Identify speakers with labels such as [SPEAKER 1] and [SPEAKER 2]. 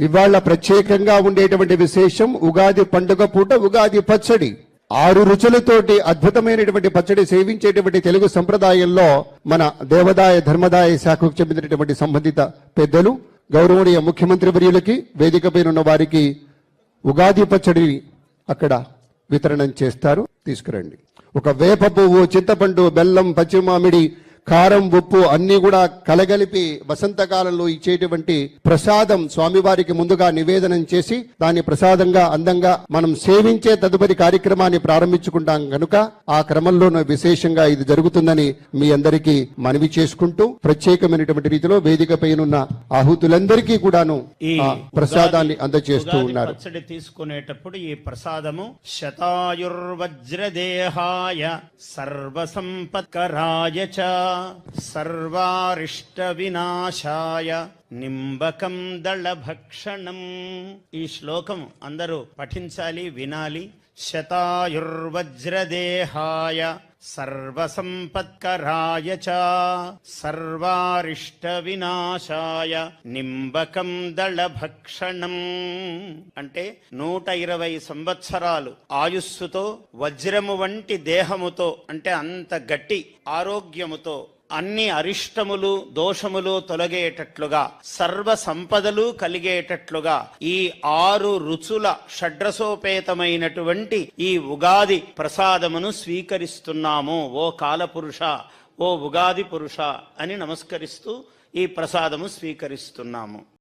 [SPEAKER 1] ఇవాళ ప్రత్యేకంగా ఉండేటువంటి విశేషం ఉగాది పండుగ పూట ఉగాది పచ్చడి. 6 రుచులతోటి అద్భుతమైనటువంటి పచ్చడి సేవించేటువంటి తెలుగు సంప్రదాయంలో మన దేవాదాయ ధర్మదాయ శాఖకు చెందినటువంటి సంబంధిత పెద్దలు గౌరవనీయ ముఖ్యమంత్రి వర్యులకి వేదికపై ఉన్న వారికి ఉగాది పచ్చడి అక్కడ వితరణం చేస్తారు. తీసుకురండి. ఒక వేప పువ్వు, చింతపండు, బెల్లం, పచ్చిమామిడి, కారం, ఉప్పు అన్ని కూడా కలగలిపి వసంతకాలంలో ఇచ్చేటువంటి ప్రసాదం స్వామివారికి ముందుగా నివేదనం చేసి దాన్ని ప్రసాదంగా అందంగా మనం సేవించే తదుపరి కార్యక్రమాన్ని ప్రారంభించుకుంటాం కనుక ఆ క్రమంలోనూ విశేషంగా ఇది జరుగుతుందని మీ అందరికీ మనవి చేసుకుంటూ ప్రత్యేకమైనటువంటి రీతిలో వేదికపైనున్న ఆహుతులందరికీ కూడాను ఈ ప్రసాదాన్ని అందజేస్తూ ఉన్నారు.
[SPEAKER 2] పచ్చడి తీసుకునేటప్పుడు ఈ ప్రసాదము శతాయుర్వజ్రదేహాయ సర్వసంపత్కరాయ చ సర్వారిష్ట వినాశాయ నింబకం దళభక్షణం. ఈ శ్లోకం అందరూ పఠించాలి, వినాలి. శతాయుర్వజ్రదేహాయ సర్వసంపత్కరాయ చ సర్వారిష్ట వినాశాయ నింబకం దళభక్షణం. అంటే 120 సంవత్సరాలు ఆయుస్సుతో వజ్రము వంటి దేహముతో, అంటే అంత గట్టి ఆరోగ్యముతో అన్ని అరిష్టములు దోషములు తొలగేటట్లుగా సర్వ సంపదలు కలిగేటట్లుగా ఈ 6 రుచుల షడ్రసోపేతమైనటువంటి ఈ ఉగాది ప్రసాదమును స్వీకరిస్తున్నాము. ఓ కాలపురుష, ఓ ఉగాది పురుష అని నమస్కరిస్తూ ఈ ప్రసాదము స్వీకరిస్తున్నాము.